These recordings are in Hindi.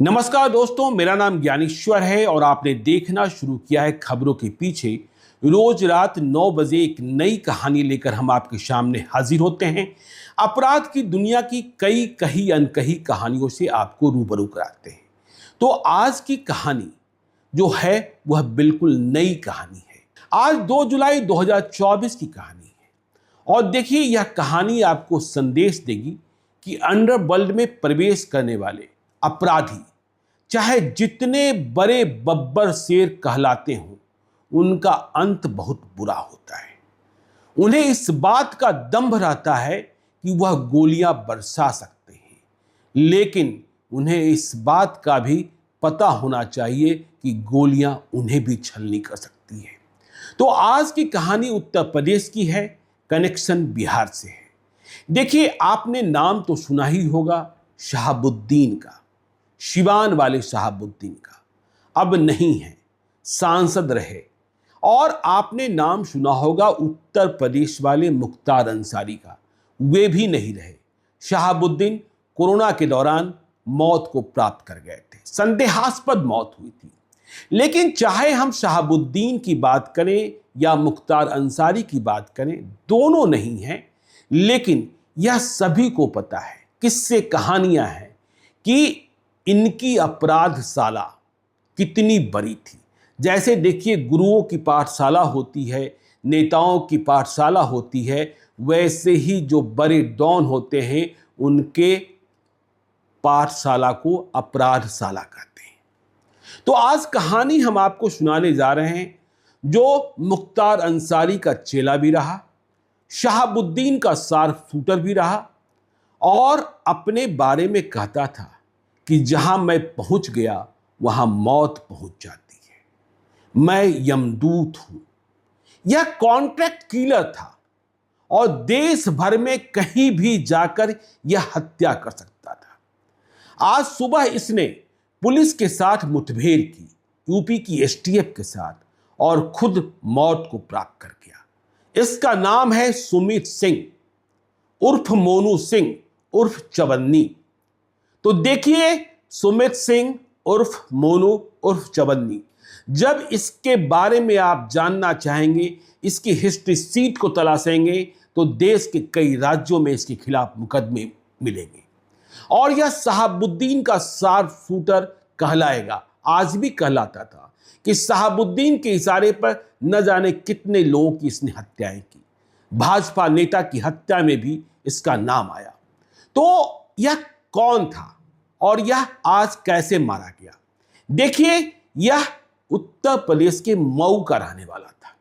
नमस्कार दोस्तों, मेरा नाम ज्ञानेश्वर है और आपने देखना शुरू किया है खबरों के पीछे। रोज रात 9 बजे एक नई कहानी लेकर हम आपके सामने हाजिर होते हैं। अपराध की दुनिया की कई कही अनकही कहानियों से आपको रूबरू कराते हैं। तो आज की कहानी जो है वह बिल्कुल नई कहानी है। आज 2 जुलाई 2024 की कहानी है और देखिए, यह कहानी आपको संदेश देगी कि अंडरवर्ल्ड में प्रवेश करने वाले अपराधी चाहे जितने बड़े बब्बर शेर कहलाते हों, उनका अंत बहुत बुरा होता है। उन्हें इस बात का दंभ रहता है कि वह गोलियां बरसा सकते हैं, लेकिन उन्हें इस बात का भी पता होना चाहिए कि गोलियां उन्हें भी छलनी कर सकती है। तो आज की कहानी उत्तर प्रदेश की है, कनेक्शन बिहार से है। देखिए, आपने नाम तो सुना ही होगा शहाबुद्दीन का, सिवान वाले शहाबुद्दीन का। अब नहीं है, सांसद रहे। और आपने नाम सुना होगा उत्तर प्रदेश वाले मुख्तार अंसारी का, वे भी नहीं रहे। शहाबुद्दीन कोरोना के दौरान मौत को प्राप्त कर गए थे, संदेहास्पद मौत हुई थी। लेकिन चाहे हम शहाबुद्दीन की बात करें या मुख्तार अंसारी की बात करें, दोनों नहीं हैं। लेकिन यह सभी को पता है, किससे कहानियां हैं कि इनकी अपराधशाला कितनी बड़ी थी। जैसे देखिए, गुरुओं की पाठशाला होती है, नेताओं की पाठशाला होती है, वैसे ही जो बड़े डॉन होते हैं उनके पाठशाला को अपराधशाला कहते हैं। तो आज कहानी हम आपको सुनाने जा रहे हैं जो मुख्तार अंसारी का चेला भी रहा, शहाबुद्दीन का शार्प शूटर भी रहा और अपने बारे में कहता था कि जहां मैं पहुंच गया वहां मौत पहुंच जाती है। मैं यमदूत हूं। यह कॉन्ट्रैक्ट किलर था और देश भर में कहीं भी जाकर यह हत्या कर सकता था। आज सुबह इसने पुलिस के साथ मुठभेड़ की, यूपी की एसटीएफ के साथ, और खुद मौत को प्राप्त कर गया। इसका नाम है सुमित सिंह उर्फ मोनू सिंह उर्फ चवन्नी। तो देखिए, सुमित सिंह उर्फ मोनू उर्फ चवन्नी, जब इसके बारे में आप जानना चाहेंगे, इसकी हिस्ट्री सीट को तलाशेंगे, तो देश के कई राज्यों में इसके खिलाफ मुकदमे मिलेंगे। और यह शहाबुद्दीन का शार्प शूटर कहलाएगा, आज भी कहलाता था कि शहाबुद्दीन के इशारे पर न जाने कितने लोगों की इसने हत्याएं की। भाजपा नेता की हत्या में भी इसका नाम आया। तो यह कौन था और यह आज कैसे मारा गया? देखिए, यह उत्तर प्रदेश के मऊ का रहने वाला था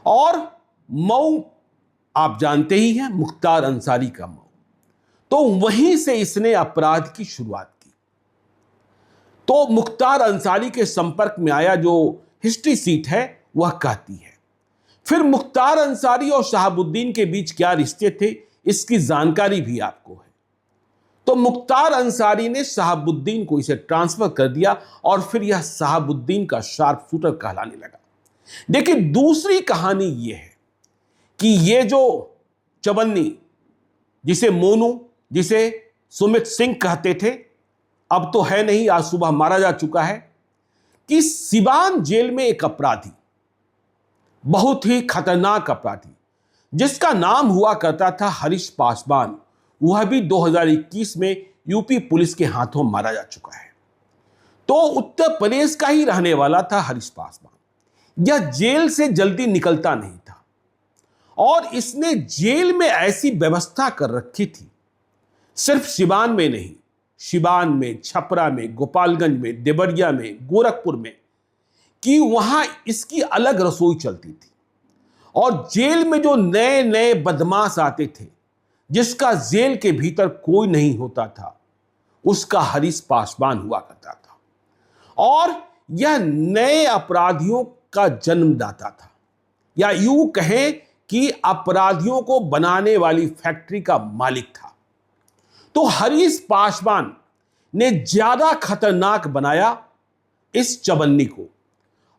और मऊ आप जानते ही हैं, मुख्तार अंसारी का मऊ। तो वहीं से इसने अपराध की शुरुआत की। तो मुख्तार अंसारी के संपर्क में आया, जो हिस्ट्री सीट है वह कहती है। फिर मुख्तार अंसारी और शहाबुद्दीन के बीच क्या रिश्ते थे, इसकी जानकारी भी आपको है। तो मुख्तार अंसारी ने शहाबुद्दीन को इसे ट्रांसफर कर दिया और फिर यह शहाबुद्दीन का शार्प शूटर कहलाने लगा। देखिए, दूसरी कहानी यह है कि ये जो चवन्नी, जिसे मोनू, जिसे सुमित सिंह कहते थे, अब तो है नहीं, आज सुबह मारा जा चुका है, कि सिवान जेल में एक अपराधी, बहुत ही खतरनाक अपराधी, जिसका नाम हुआ करता था हरीश पासवान, वह भी 2021 में यूपी पुलिस के हाथों मारा जा चुका है। तो उत्तर प्रदेश का ही रहने वाला था हरीश पासवान। यह जेल से जल्दी निकलता नहीं था और इसने जेल में ऐसी व्यवस्था कर रखी थी, सिर्फ सिवान में नहीं, सिवान में, छपरा में, गोपालगंज में, देवरिया में, गोरखपुर में, कि वहां इसकी अलग रसोई चलती थी। और जेल में जो नए नए बदमाश आते थे, जिसका जेल के भीतर कोई नहीं होता था, उसका हरीश पासवान हुआ करता था। और यह नए अपराधियों का जन्मदाता था, या यूं कहें कि अपराधियों को बनाने वाली फैक्ट्री का मालिक था। तो हरीश पासवान ने ज्यादा खतरनाक बनाया इस चवन्नी को।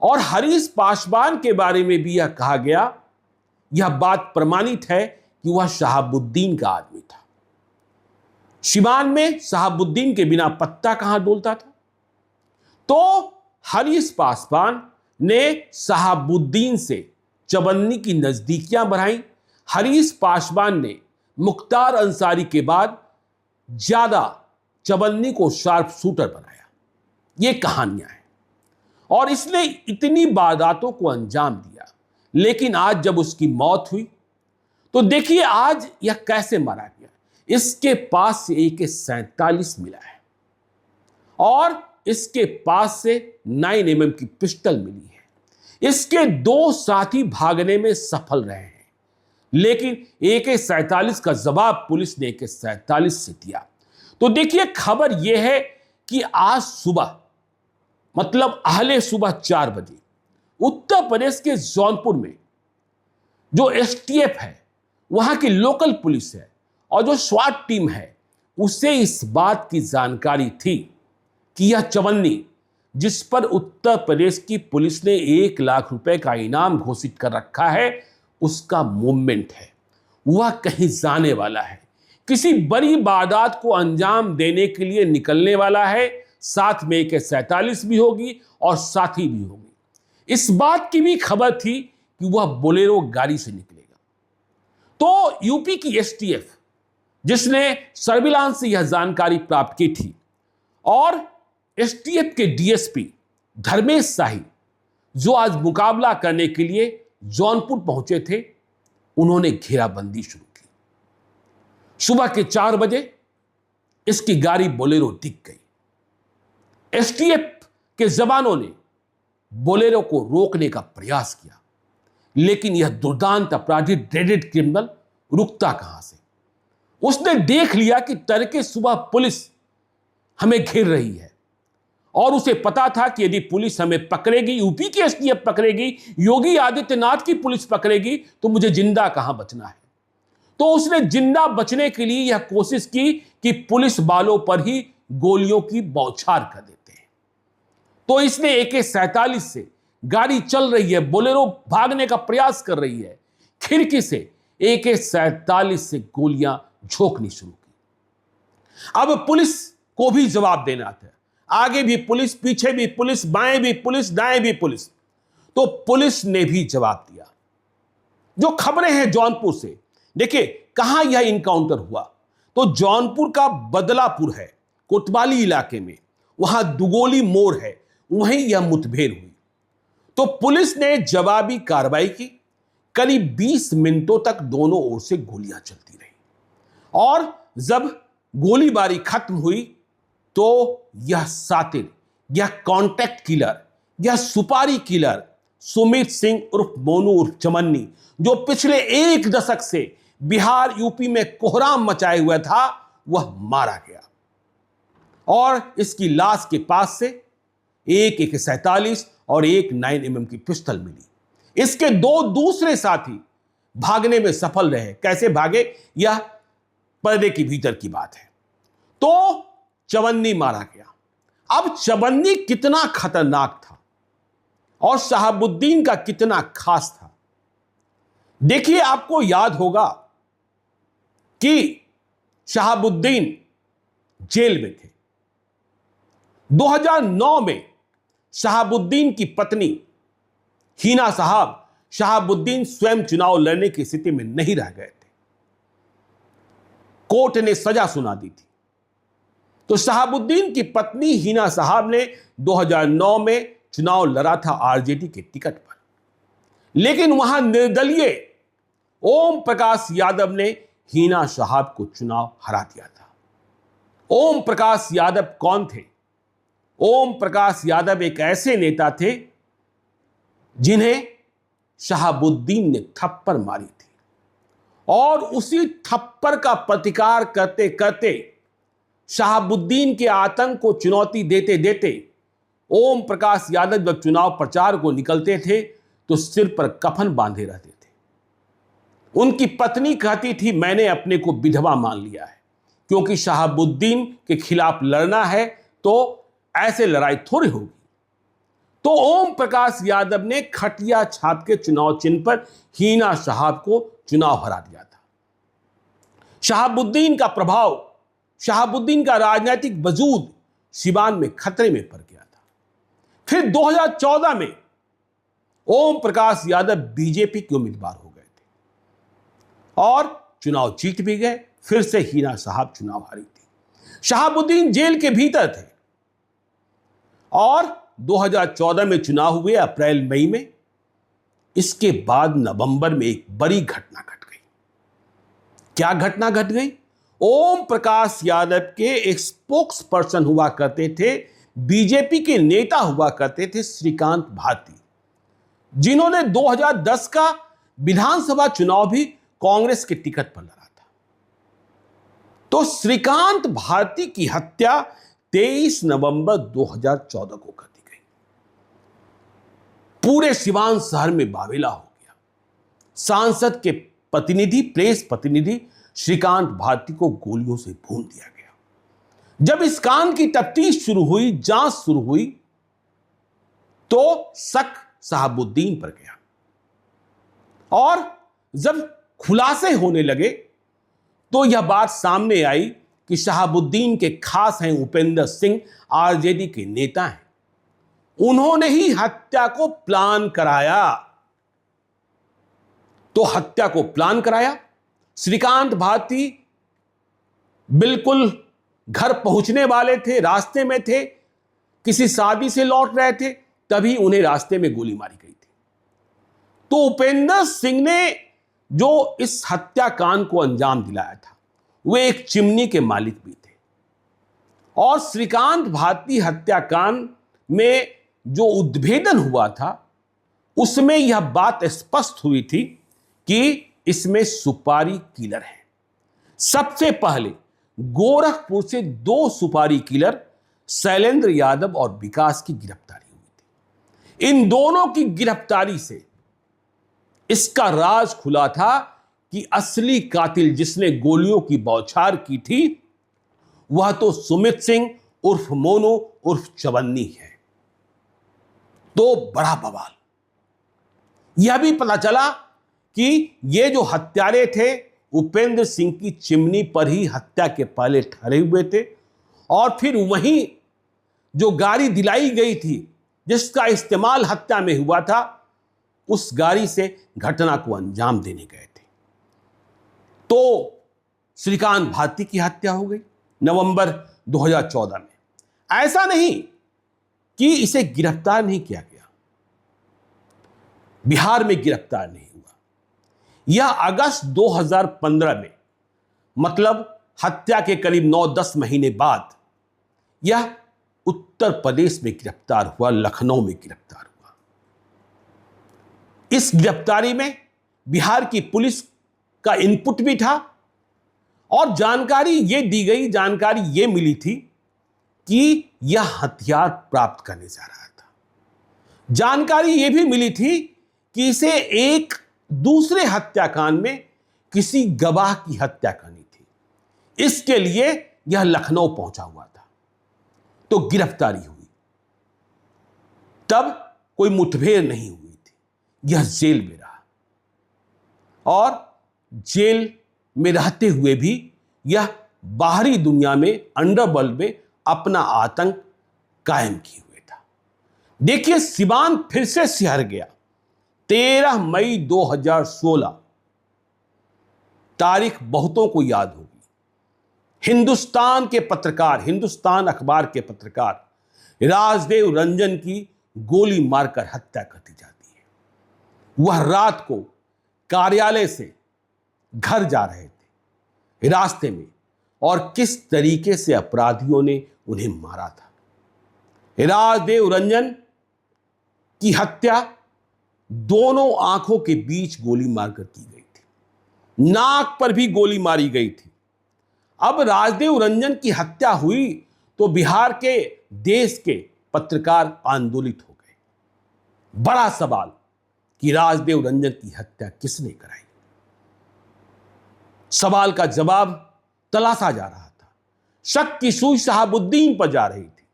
और हरीश पासवान के बारे में भी यह कहा गया, यह बात प्रमाणित है कि वह शहाबुद्दीन का आदमी था। सिवान में शहाबुद्दीन के बिना पत्ता कहां डोलता था। तो हरीश पासवान ने शहाबुद्दीन से चवन्नी की नजदीकियां बढ़ाई। हरीश पासवान ने मुख्तार अंसारी के बाद ज्यादा चवन्नी को शार्प शूटर बनाया। ये कहानियां हैं और इसने इतनी वारदातों को अंजाम दिया। लेकिन आज जब उसकी मौत हुई तो देखिए आज यह कैसे मारा गया। इसके पास से AK-47 मिला है और इसके पास से 9mm की पिस्टल मिली है। इसके 2 साथी भागने में सफल रहे हैं, लेकिन AK-47 का जवाब पुलिस ने AK-47 से दिया। तो देखिए खबर यह है कि आज सुबह मतलब अहले सुबह 4 बजे उत्तर प्रदेश के जौनपुर में जो STF है, वहां की लोकल पुलिस है और जो स्वाट टीम है, उसे इस बात की जानकारी थी कि यह चवन्नी जिस पर उत्तर प्रदेश की पुलिस ने 1 लाख रुपए का इनाम घोषित कर रखा है, उसका मूवमेंट है, वह कहीं जाने वाला है, किसी बड़ी वारदात को अंजाम देने के लिए निकलने वाला है। साथ में AK-47 भी होगी और साथी भी होगी। इस बात की भी खबर थी कि वह बोलेरो गाड़ी से निकलेगा। तो यूपी की STF जिसने सर्विलांस से यह जानकारी प्राप्त की थी और STF के DSP धर्मेश शाही जो आज मुकाबला करने के लिए जौनपुर पहुंचे थे, उन्होंने घेराबंदी शुरू की। सुबह के 4 बजे इसकी गाड़ी बोलेरो दिख गई। STF के जवानों ने बोलेरो को रोकने का प्रयास किया, लेकिन यह दुर्दांत अपराधी ड्रेडेड क्रिमिनल रुकता कहां से। उसने देख लिया कि तड़के सुबह पुलिस हमें घेर रही है और उसे पता था कि यदि पुलिस हमें पकड़ेगी, यूपी की STF पकड़ेगी, योगी आदित्यनाथ की पुलिस पकड़ेगी, तो मुझे जिंदा कहां बचना है। तो उसने जिंदा बचने के लिए यह कोशिश की कि पुलिस वालों पर ही गोलियों की बौछार कर देते हैं। तो इसने AK-47 से, गाड़ी चल रही है, बोलेरो भागने का प्रयास कर रही है, खिड़की से AK-47 से गोलियां झोंकनी शुरू की। अब पुलिस को भी जवाब देना था, आगे भी पुलिस, पीछे भी पुलिस, बाएं भी पुलिस, दाएं भी पुलिस। तो पुलिस ने भी जवाब दिया। जो खबरें हैं जौनपुर से, देखिए कहां यह इनकाउंटर हुआ। तो जौनपुर का बदलापुर है, कोतवाली इलाके में, वहां दुगोली मोड़ है, वहीं यह मुठभेड़ हुई। तो पुलिस ने जवाबी कार्रवाई की। करीब 20 मिनटों तक दोनों ओर से गोलियां चलती रही और जब गोलीबारी खत्म हुई तो यह सातिर, यह कॉन्टैक्ट किलर, यह सुपारी किलर सुमित सिंह उर्फ मोनू उर्फ चमन्नी, जो पिछले 1 दशक से बिहार यूपी में कोहराम मचाए हुआ था, वह मारा गया और इसकी लाश के पास से एक AK-47 और एक 9mm की पिस्टल मिली। इसके 2 दूसरे साथी भागने में सफल रहे। कैसे भागे, यह पर्दे के भीतर की बात है। तो चवन्नी मारा गया। अब चवन्नी कितना खतरनाक था और शहाबुद्दीन का कितना खास था, देखिए आपको याद होगा कि शहाबुद्दीन जेल में थे। 2009 में शहाबुद्दीन की पत्नी हीना साहब, शहाबुद्दीन स्वयं चुनाव लड़ने की स्थिति में नहीं रह गए थे, कोर्ट ने सजा सुना दी थी। तो शहाबुद्दीन की पत्नी हीना साहब ने 2009 में चुनाव लड़ा था RJD के टिकट पर, लेकिन वहां निर्दलीय ओम प्रकाश यादव ने हीना साहब को चुनाव हरा दिया था। ओम प्रकाश यादव कौन थे? ओम प्रकाश यादव एक ऐसे नेता थे जिन्हें शहाबुद्दीन ने थप्पड़ मारी थी और उसी थप्पड़ का प्रतिकार करते करते, शहाबुद्दीन के आतंक को चुनौती देते देते ओम प्रकाश यादव जब चुनाव प्रचार को निकलते थे तो सिर पर कफन बांधे रहते थे। उनकी पत्नी कहती थी, मैंने अपने को विधवा मान लिया है, क्योंकि शहाबुद्दीन के खिलाफ लड़ना है तो ऐसे लड़ाई थोड़ी होगी। तो ओम प्रकाश यादव ने खटिया छाप के चुनाव चिन्ह पर हीना साहब को चुनाव हरा दिया था। शहाबुद्दीन का प्रभाव शहाबुद्दीन का राजनीतिक वजूद सीवान में खतरे में पड़ गया था। फिर 2014 में ओम प्रकाश यादव बीजेपी के उम्मीदवार हो गए थे और चुनाव जीत भी गए। फिर से हीना साहब चुनाव हारी थी। शहाबुद्दीन जेल के भीतर थे और 2014 में चुनाव हुए अप्रैल मई में। इसके बाद नवंबर में एक बड़ी घटना घट गई। क्या घटना घट गई? ओम प्रकाश यादव के एक स्पोक्स पर्सन हुआ करते थे, बीजेपी के नेता हुआ करते थे श्रीकांत भारती, जिन्होंने 2010 का विधानसभा चुनाव भी कांग्रेस के टिकट पर लड़ा था। तो श्रीकांत भारती की हत्या 23 नवंबर 2014 को कर दी गई। पूरे सिवान शहर में बावेला हो गया। सांसद के प्रतिनिधि, प्रेस प्रतिनिधि श्रीकांत भारती को गोलियों से भून दिया गया। जब इस कांड की तफ्तीश शुरू हुई, जांच शुरू हुई, तो शक शहाबुद्दीन पर गया और जब खुलासे होने लगे तो यह बात सामने आई कि शहाबुद्दीन के खास हैं उपेंद्र सिंह, आरजेडी के नेता हैं। उन्होंने ही हत्या को प्लान कराया। तो हत्या को प्लान कराया। श्रीकांत भारती बिल्कुल घर पहुंचने वाले थे, रास्ते में थे, किसी शादी से लौट रहे थे, तभी उन्हें रास्ते में गोली मारी गई थी। तो उपेंद्र सिंह ने जो इस हत्याकांड को अंजाम दिलाया था, वे एक चिमनी के मालिक भी थे। और श्रीकांत भारती हत्याकांड में जो उद्भेदन हुआ था, उसमें यह बात स्पष्ट हुई थी कि इसमें सुपारी किलर है। सबसे पहले गोरखपुर से 2 सुपारी किलर शैलेंद्र यादव और विकास की गिरफ्तारी हुई थी। इन दोनों की गिरफ्तारी से इसका राज खुला था कि असली कातिल जिसने गोलियों की बौछार की थी, वह तो सुमित सिंह उर्फ मोनू उर्फ चवन्नी है। तो बड़ा बवाल यह भी पता चला कि ये जो हत्यारे थे उपेंद्र सिंह की चिमनी पर ही हत्या के पहले ठहरे हुए थे और फिर वहीं जो गाड़ी दिलाई गई थी जिसका इस्तेमाल हत्या में हुआ था, उस गाड़ी से घटना को अंजाम देने गए थे। तो श्रीकांत भारती की हत्या हो गई नवंबर 2014 में। ऐसा नहीं कि इसे गिरफ्तार नहीं किया गया, बिहार में गिरफ्तार नहीं हुआ। यह अगस्त 2015 में, मतलब हत्या के करीब 9-10 महीने बाद, यह उत्तर प्रदेश में गिरफ्तार हुआ, लखनऊ में गिरफ्तार हुआ। इस गिरफ्तारी में बिहार की पुलिस का इनपुट भी था और जानकारी यह मिली थी कि यह हथियार प्राप्त करने जा रहा था। जानकारी यह भी मिली थी कि इसे एक दूसरे हत्याकांड में किसी गवाह की हत्या करनी थी। इसके लिए यह लखनऊ पहुंचा हुआ था। तो गिरफ्तारी हुई, तब कोई मुठभेड़ नहीं हुई थी, यह जेल में रहा और जेल में रहते हुए भी यह बाहरी दुनिया में, अंडरवर्ल्ड में अपना आतंक कायम किए हुए था। देखिए, सिवान फिर से सिहर गया। 13 मई 2016 तारीख बहुतों को याद होगी। हिंदुस्तान के पत्रकार, हिंदुस्तान अखबार के पत्रकार राजदेव रंजन की गोली मारकर हत्या कर दी जाती है। वह रात को कार्यालय से घर जा रहे थे, रास्ते में, और किस तरीके से अपराधियों ने उन्हें मारा था। राजदेव रंजन की हत्या दोनों आंखों के बीच गोली मारकर की गई थी, नाक पर भी गोली मारी गई थी। अब राजदेव रंजन की हत्या हुई तो बिहार के, देश के पत्रकार आंदोलित हो गए। बड़ा सवाल कि राजदेव रंजन की हत्या किसने कराई? सवाल का जवाब तलाशा जा रहा था। शक की सुई शहाबुद्दीन पर जा रही थी।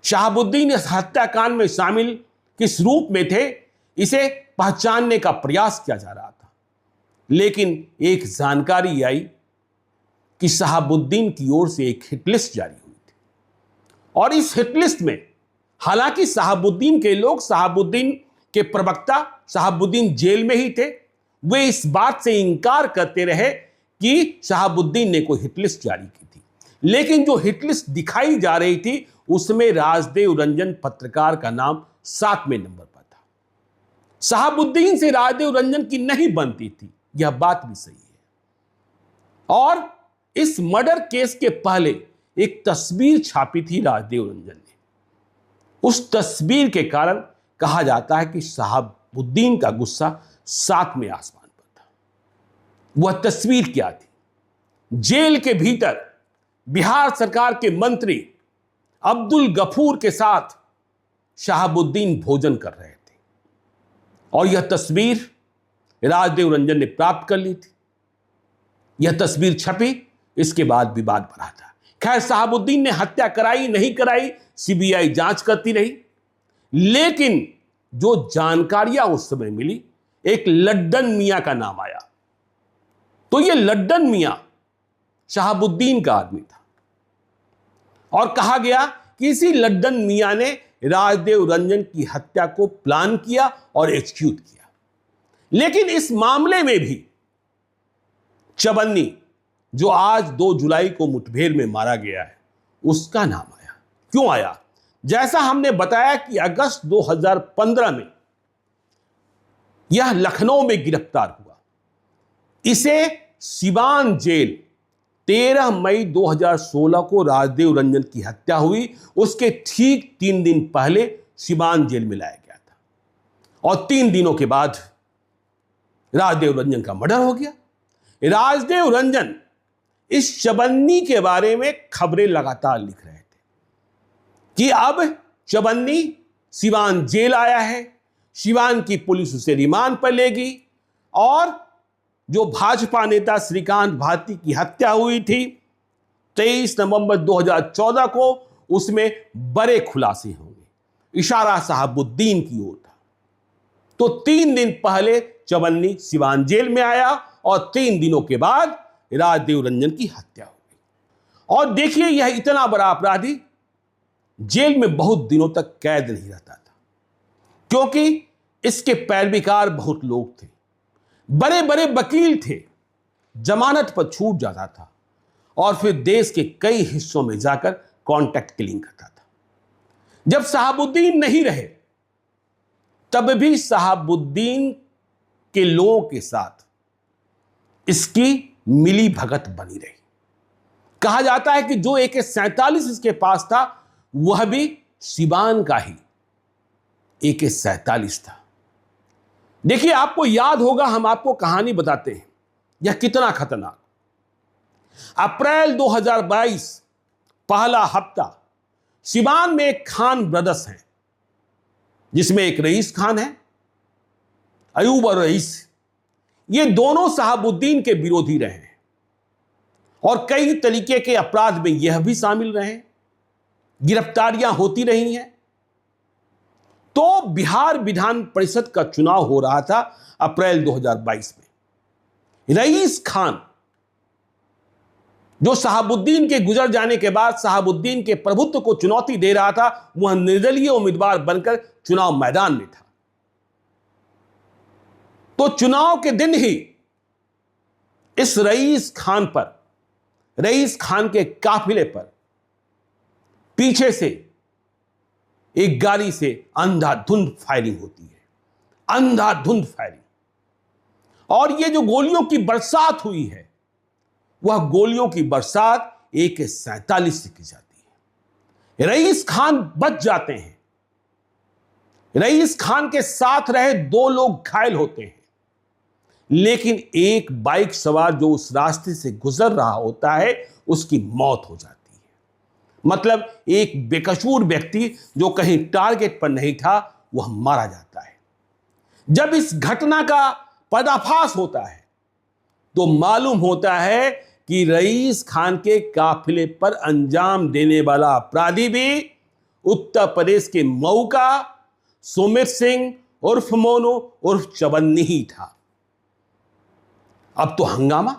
शहाबुद्दीन इस हत्याकांड में शामिल किस रूप में थे, इसे पहचानने का प्रयास किया जा रहा था। लेकिन एक जानकारी आई कि शहाबुद्दीन की ओर से एक हिटलिस्ट जारी हुई थी और इस हिटलिस्ट में हालांकि शहाबुद्दीन के लोग, शहाबुद्दीन के प्रवक्ता शहाबुद्दीन जेल में ही थे, वे इस बात से इंकार करते रहे कि शहाबुद्दीन ने कोई हिटलिस्ट जारी की थी। लेकिन जो हिटलिस्ट दिखाई जा रही थी उसमें राजदेव रंजन पत्रकार का नाम 7वें नंबर पर था। शहाबुद्दीन से राजदेव रंजन की नहीं बनती थी, यह बात भी सही है। और इस मर्डर केस के पहले एक तस्वीर छापी थी राजदेव रंजन ने। उस तस्वीर के कारण कहा जाता है कि शहाबुद्दीन का गुस्सा 7वें आसमान पर था। वह तस्वीर क्या थी? जेल के भीतर बिहार सरकार के मंत्री अब्दुल गफूर के साथ शहाबुद्दीन भोजन कर रहे थे और यह तस्वीर राजदेव रंजन ने प्राप्त कर ली थी। यह तस्वीर छपी, इसके बाद विवाद बढ़ा था। खैर, शहाबुद्दीन ने हत्या कराई नहीं कराई, सीबीआई जांच करती रही। लेकिन जो जानकारियां उस समय मिली, एक लड्डन मियां का नाम आया। तो यह लड्डन मियां शहाबुद्दीन का आदमी था और कहा गया कि इसी लड्डन मियां ने राजदेव रंजन की हत्या को प्लान किया और एग्जीक्यूट किया। लेकिन इस मामले में भी चवन्नी, जो आज 2 जुलाई को मुठभेड़ में मारा गया है, उसका नाम आया। क्यों आया? जैसा हमने बताया कि अगस्त 2015 में यह लखनऊ में गिरफ्तार हुआ। इसे सिवान जेल 13 मई 2016 को राजदेव रंजन की हत्या हुई, उसके ठीक 3 दिन पहले सिवान जेल में लाया गया था और 3 दिनों के बाद राजदेव रंजन का मर्डर हो गया। राजदेव रंजन इस चवन्नी के बारे में खबरें लगातार लिख रहे थे कि अब चवन्नी सिवान जेल आया है, सिवान की पुलिस उसे रिमांड पर लेगी और जो भाजपा नेता श्रीकांत भारती की हत्या हुई थी 23 नवंबर 2014 को, उसमें बड़े खुलासे होंगे। इशारा शहाबुद्दीन की ओर था। तो 3 दिन पहले चवन्नी सिवान जेल में आया और 3 दिनों के बाद राजदेव रंजन की हत्या हो गई। और देखिए, यह इतना बड़ा अपराधी जेल में बहुत दिनों तक कैद नहीं रहता था, क्योंकि इसके पैरविकार बहुत लोग थे, बड़े बड़े वकील थे, जमानत पर छूट जाता था और फिर देश के कई हिस्सों में जाकर कॉन्ट्रैक्ट किलिंग करता था। जब शहाबुद्दीन नहीं रहे, तब भी शहाबुद्दीन के लोगों के साथ इसकी मिली भगत बनी रही। कहा जाता है कि जो AK-47 इसके पास था, वह भी सिवान का ही AK-47 था। देखिए, आपको याद होगा, हम आपको कहानी बताते हैं, यह कितना खतरनाक। अप्रैल 2022 पहला हफ्ता, सिवान में एक खान ब्रदर्स हैं, जिसमें एक रईस खान है, अयूब और रईस। ये दोनों शहाबुद्दीन के विरोधी रहे हैं और कई तरीके के अपराध में यह भी शामिल रहे। गिरफ्तारियां होती रही हैं। तो बिहार विधान परिषद का चुनाव हो रहा था अप्रैल 2022 में। रईस खान, जो शहाबुद्दीन के गुजर जाने के बाद शहाबुद्दीन के प्रभुत्व को चुनौती दे रहा था, वह निर्दलीय उम्मीदवार बनकर चुनाव मैदान में था। तो चुनाव के दिन ही इस रईस खान पर, रईस खान के काफिले पर पीछे से एक गाड़ी से अंधाधुंध फायरिंग होती है, अंधाधुंध फायरिंग। और ये जो गोलियों की बरसात हुई है, वह गोलियों की बरसात AK-47 से की जाती है। रईस खान बच जाते हैं। रईस खान के साथ रहे 2 लोग घायल होते हैं, लेकिन एक बाइक सवार जो उस रास्ते से गुजर रहा होता है, उसकी मौत हो जाती है। मतलब एक बेकसूर व्यक्ति जो कहीं टारगेट पर नहीं था, वह मारा जाता है। जब इस घटना का पर्दाफाश होता है, तो मालूम होता है कि रईस खान के काफिले पर अंजाम देने वाला अपराधी भी उत्तर प्रदेश के मऊ का सुमित सिंह उर्फ मोनू उर्फ चवन्नी ही था। अब तो हंगामा।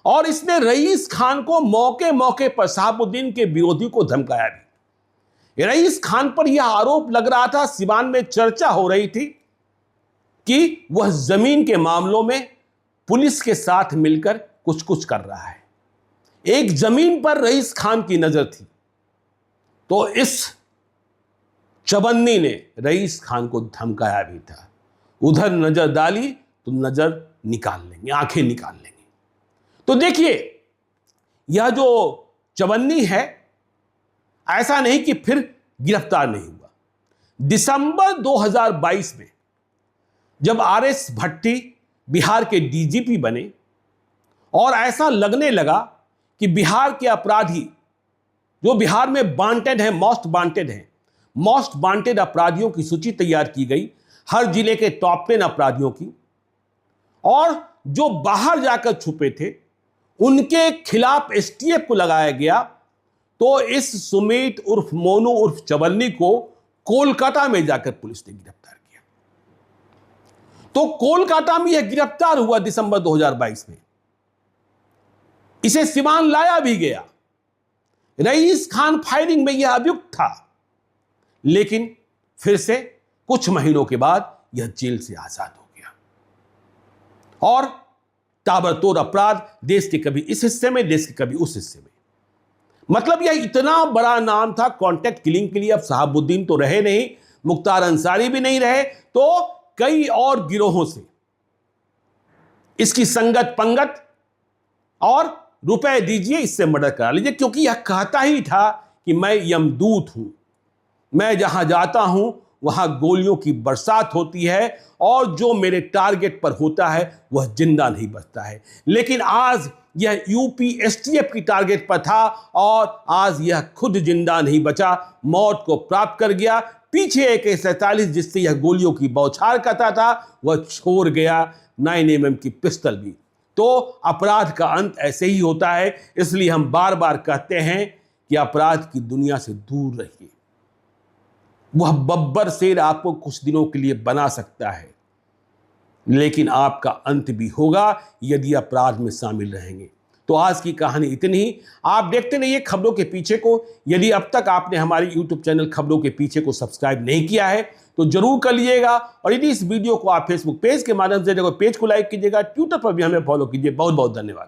और इसने रईस खान को मौके मौके पर शहाबुद्दीन के विरोधी को धमकाया भी। रईस खान पर यह आरोप लग रहा था, सिवान में चर्चा हो रही थी कि वह जमीन के मामलों में पुलिस के साथ मिलकर कुछ कुछ कर रहा है। एक जमीन पर रईस खान की नजर थी, तो इस चवन्नी ने रईस खान को धमकाया भी था, उधर नजर डाली तो नजर निकाल लेंगे, आंखें निकाल लेंगे। तो देखिए, यह जो चवन्नी है, ऐसा नहीं कि फिर गिरफ्तार नहीं हुआ। दिसंबर 2022 में जब आरएस भट्टी बिहार के डीजीपी बने और ऐसा लगने लगा कि बिहार के अपराधी जो बिहार में वांटेड है, मोस्ट वांटेड अपराधियों की सूची तैयार की गई, हर जिले के टॉप 10 अपराधियों की, और जो बाहर जाकर छुपे थे उनके खिलाफ एसटीएफ को लगाया गया। तो इस सुमित उर्फ मोनू उर्फ चवन्नी को कोलकाता में जाकर पुलिस ने गिरफ्तार किया। तो कोलकाता में यह गिरफ्तार हुआ दिसंबर 2022 में। इसे सिवान लाया भी गया। रईस खान फायरिंग में यह अभियुक्त था, लेकिन फिर से कुछ महीनों के बाद यह जेल से आजाद हो गया और ताबड़तोड़ अपराध, देश के कभी इस हिस्से में, देश के कभी उस हिस्से में। मतलब यह इतना बड़ा नाम था कॉन्ट्रैक्ट किलिंग के लिए। अब शहाबुद्दीन तो रहे नहीं, मुख्तार अंसारी भी नहीं रहे, तो कई और गिरोहों से इसकी संगत पंगत और रुपए दीजिए, इससे मर्डर करा लीजिए, क्योंकि यह कहता ही था कि मैं यमदूत हूं, मैं जहां जाता हूं वहां गोलियों की बरसात होती है और जो मेरे टारगेट पर होता है वह जिंदा नहीं बचता है। लेकिन आज यह यूपी एसटीएफ की टारगेट पर था और आज यह खुद जिंदा नहीं बचा, मौत को प्राप्त कर गया। पीछे AK-47 जिससे यह गोलियों की बौछार करता था वह छोड़ गया 9mm की पिस्टल भी। तो अपराध का अंत ऐसे ही होता है। इसलिए हम बार बार कहते हैं कि अपराध की दुनिया से दूर रहिए। वह बब्बर शेर आपको कुछ दिनों के लिए बना सकता है, लेकिन आपका अंत भी होगा यदि अपराध में शामिल रहेंगे। तो आज की कहानी इतनी ही। आप देखते रहिए खबरों के पीछे को। यदि अब तक आपने हमारे YouTube चैनल खबरों के पीछे को सब्सक्राइब नहीं किया है तो जरूर कर लीजिएगा, और यदि इस वीडियो को आप Facebook पेज के माध्यम से देखो, पेज को लाइक कीजिएगा, ट्विटर पर भी हमें फॉलो कीजिए। बहुत बहुत धन्यवाद।